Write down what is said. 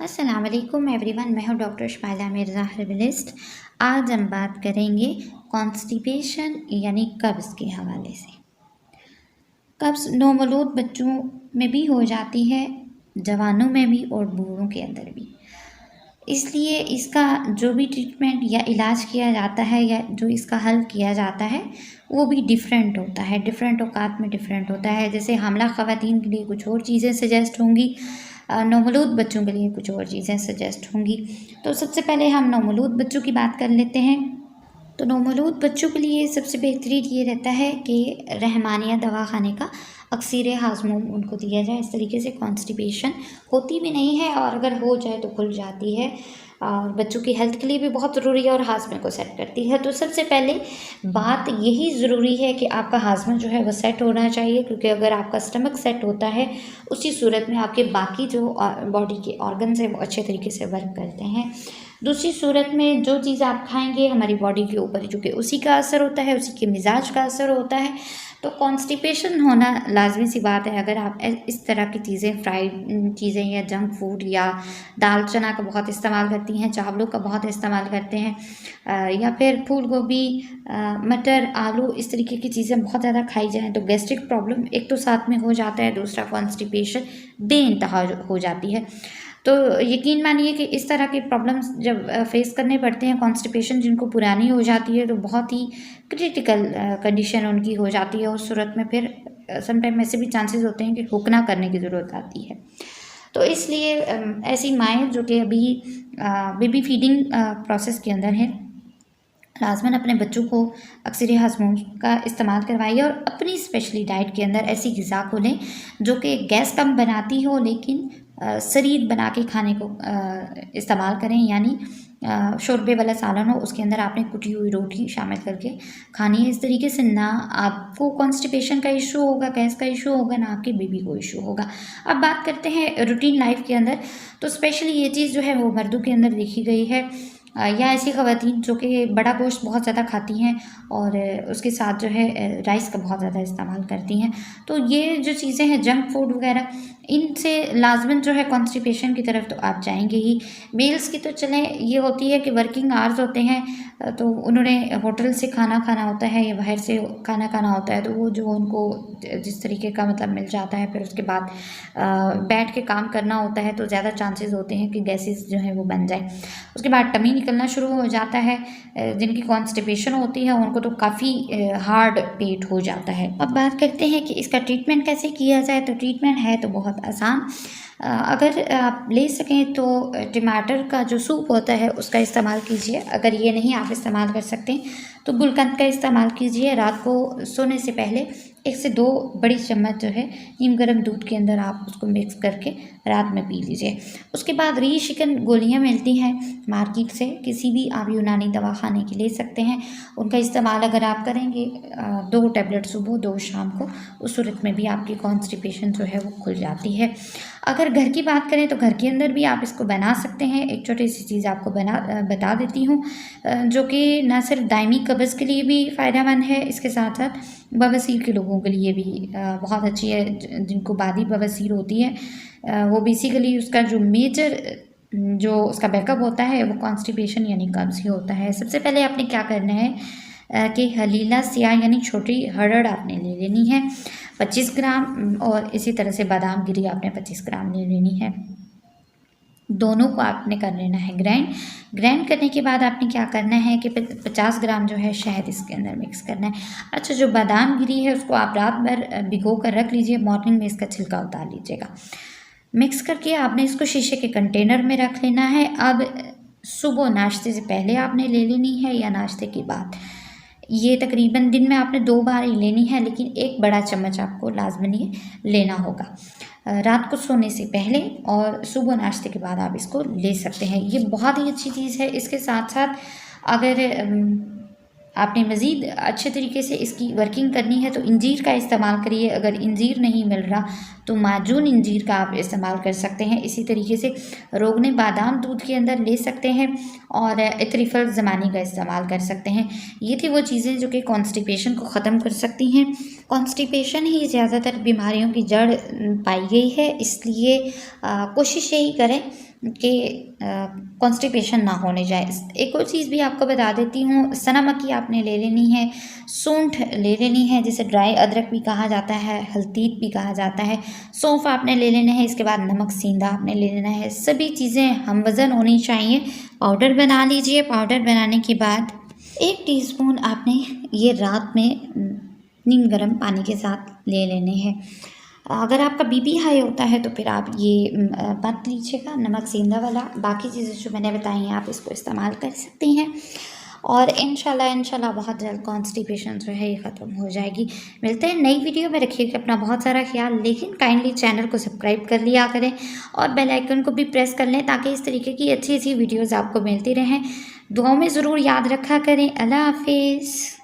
अस्सलाम वालेकुम एवरीवन, मैं हूँ डॉक्टर शमाइला मिर्ज़ा हर्बलिस्ट। आज हम बात करेंगे कॉन्स्टिपेशन यानी कब्ज़ के हवाले से। कब्ज़ नौमौलूद बच्चों में भी हो जाती है, जवानों में भी और बूढ़ों के अंदर भी। इसलिए इसका जो भी ट्रीटमेंट या इलाज किया जाता है या जो इसका हल किया जाता है वो भी डिफरेंट होता है, डिफरेंट औकात में डिफरेंट होता है। जैसे हामिला ख़वातीन के लिए कुछ और चीज़ें सजेस्ट होंगी, नवमौलूद बच्चों के लिए कुछ और चीज़ें सजेस्ट होंगी। तो सबसे पहले हम नवमौलूद बच्चों की बात कर लेते हैं। तो नवमौलूद बच्चों के लिए सबसे बेहतरीन ये रहता है कि रहमानिया दवा खाने का अक्सर हाज़मूम उनको दिया जाए। इस तरीके से कॉन्स्टिपेशन होती भी नहीं है और अगर हो जाए तो खुल जाती है और बच्चों की हेल्थ के लिए भी बहुत ज़रूरी है और हाज़मे को सेट करती है। तो सबसे पहले बात यही ज़रूरी है कि आपका हाज़मा जो है वो सेट होना चाहिए, क्योंकि अगर आपका स्टमक सेट होता है उसी सूरत में आपके बाकी जो बॉडी के ऑर्गन्स हैं वो अच्छे तरीके से वर्क करते हैं। दूसरी सूरत में जो चीज़ आप खाएंगे हमारी बॉडी के ऊपर चूँकि उसी का असर होता है, उसी के मिजाज का असर होता है। तो कॉन्स्टिपेशन होना लाजमी सी बात है अगर आप इस तरह की चीज़ें, फ्राइड चीज़ें या जंक फूड या दाल चना का बहुत इस्तेमाल करती हैं, चावलों का बहुत इस्तेमाल करते हैं, या फिर फूल गोभी, मटर, आलू, इस तरीके की चीज़ें बहुत ज़्यादा खाई जाएँ तो गैस्ट्रिक प्रॉब्लम एक तो साथ में हो जाता है, दूसरा कॉन्स्टिपेशन बेइंतहा हो जाती है। तो यकीन मानिए कि इस तरह के प्रॉब्लम्स जब फेस करने पड़ते हैं, कॉन्स्टिपेशन जिनको पुरानी हो जाती है तो बहुत ही क्रिटिकल कंडीशन उनकी हो जाती है। उस सूरत में फिर समटाइम ऐसे भी चांसेस होते हैं कि हुक्ना करने की ज़रूरत आती है। तो इसलिए ऐसी माएँ जो कि अभी बेबी फीडिंग प्रोसेस के अंदर हैं, लाज़मन अपने बच्चों को अक्सर हाज़मूम का इस्तेमाल करवाइए और अपनी स्पेशली डाइट के अंदर ऐसी ग़िज़ा को लें जो कि गैस कम बनाती हो लेकिन शरीर बना के खाने को इस्तेमाल करें। यानी शोरबे वाला सालन हो, उसके अंदर आपने कुटी हुई रोटी शामिल करके खानी है। इस तरीके से ना आपको कॉन्स्टिपेशन का इशू होगा, गैस का इशू होगा, ना आपके बेबी को इशू होगा। अब बात करते हैं रूटीन लाइफ के अंदर। तो स्पेशली ये चीज़ जो है वो मर्दों के अंदर देखी गई है, या ऐसी ख़वातीन जो कि बड़ा गोश्त बहुत ज़्यादा खाती हैं और उसके साथ जो है राइस का बहुत ज़्यादा इस्तेमाल करती हैं। तो ये जो चीज़ें हैं जंक फूड वगैरह, इनसे लाजमन जो है कॉन्स्टिपेशन की तरफ तो आप जाएंगे ही। मेल्स की तो चलें ये होती है कि वर्किंग आवर्स होते हैं तो उन्होंने होटल से खाना खाना होता है या बाहर से खाना खाना होता है, तो वो जो उनको जिस तरीके का मतलब मिल जाता है, फिर उसके बाद बैठ के काम करना होता है तो ज़्यादा चांसेस होते हैं कि गैसेस जो है वो बन जाए। उसके बाद टमी निकलना शुरू हो जाता है। जिनकी कॉन्स्टिपेशन होती है उनको तो काफ़ी हार्ड पेट हो जाता है। अब बात करते हैं कि इसका ट्रीटमेंट कैसे किया जाए। तो ट्रीटमेंट है तो बहुत आसान। अगर आप ले सकें तो टमाटर का जो सूप होता है उसका इस्तेमाल कीजिए। अगर ये नहीं आप इस्तेमाल कर सकते तो गुलकंद का इस्तेमाल कीजिए। रात को सोने से पहले 1 से 2 बड़ी चम्मच जो है नीम गर्म दूध के अंदर आप उसको मिक्स करके रात में पी लीजिए। उसके बाद रीशिकन गोलियां मिलती हैं मार्केट से, किसी भी आप यूनानी दवा खाने की ले सकते हैं। उनका इस्तेमाल अगर आप करेंगे 2 टैबलेट सुबह 2 शाम को, उस सूरत में भी आपकी कॉन्स्टिपेशन जो है वो खुल जाती है। अगर घर की बात करें तो घर के अंदर भी आप इसको बना सकते हैं। एक छोटी सी चीज़ आपको बता देती हूँ जो कि न सिर्फ दायमी कब्ज़ के लिए भी फ़ायदेमंद है, इसके साथ साथ बवासीर के लोगों के लिए भी बहुत अच्छी है। जिनको बादी बवासीर होती है वो बेसिकली उसका जो मेजर जो उसका बैकअप होता है वो कॉन्स्टिपेशन यानी कब्ज़ ही होता है। सबसे पहले आपने क्या करना है कि हलीला स्याह यानी छोटी हरड़ आपने ले लेनी है 25 ग्राम, और इसी तरह से बादाम गिरी आपने 25 ग्राम ले लेनी है। दोनों को आपने कर लेना है ग्राइंड करने के बाद आपने क्या करना है कि 50 ग्राम जो है शहद इसके अंदर मिक्स करना है। अच्छा, जो बादाम गिरी है उसको आप रात भर भिगो कर रख लीजिए, मॉर्निंग में इसका छिलका उतार लीजिएगा। मिक्स करके आपने इसको शीशे के कंटेनर में रख लेना है। अब सुबह नाश्ते से पहले आपने ले लेनी है या नाश्ते के बाद, ये तकरीबन दिन में आपने 2 बार ही लेनी है, लेकिन 1 बड़ा चम्मच आपको लाजमनी लेना होगा रात को सोने से पहले, और सुबह नाश्ते के बाद आप इसको ले सकते हैं। ये बहुत ही अच्छी चीज़ है। इसके साथ साथ अगर आपने मज़ीद अच्छे तरीके से इसकी वर्किंग करनी है तो इंजीर का इस्तेमाल करिए। अगर इंजीर नहीं मिल रहा तो माजून इंजीर का आप इस्तेमाल कर सकते हैं। इसी तरीके से रोगने बादाम दूध के अंदर ले सकते हैं और इतरिफल ज़मानी का इस्तेमाल कर सकते हैं। ये थी वो चीज़ें जो कि कॉन्स्टिपेशन को ख़त्म कर सकती हैं। कॉन्स्टिपेशन ही ज़्यादातर बीमारियों की जड़ पाई गई है, इसलिए कोशिश यही करें कि कॉन्स्टिपेशन ना होने जाए। एक और चीज़ भी आपको बता देती हूँ, सना मक्खी आपने ले लेनी है, सूंठ ले लेनी है जिसे ड्राई अदरक भी कहा जाता है, हल्दीत भी कहा जाता है, सौंफ आपने ले लेना है, इसके बाद नमक सींधा आपने ले लेना है। सभी चीज़ें हम वज़न होनी चाहिए। पाउडर बना लीजिए। पाउडर बनाने के बाद 1 टीस्पून आपने ये रात में नीम गर्म पानी के साथ ले लेने हैं। अगर आपका बीपी हाई होता है तो फिर आप ये मत लीजिएगा, नमक सेंधा वाला। बाकी चीज़ें जो मैंने बताई हैं आप इसको इस्तेमाल कर सकती हैं और इंशाल्लाह बहुत जल्द कॉन्स्टिपेशन जो है ये ख़त्म हो जाएगी। मिलते हैं नई वीडियो में। रखिएगा अपना बहुत सारा ख्याल, लेकिन काइंडली चैनल को सब्सक्राइब कर लिया करें और बेल आइकन को भी प्रेस कर लें ताकि इस तरीके की अच्छी वीडियोज़ आपको मिलती रहें। दुआओं में ज़रूर याद रखा करें। अल्लाह हाफिज़।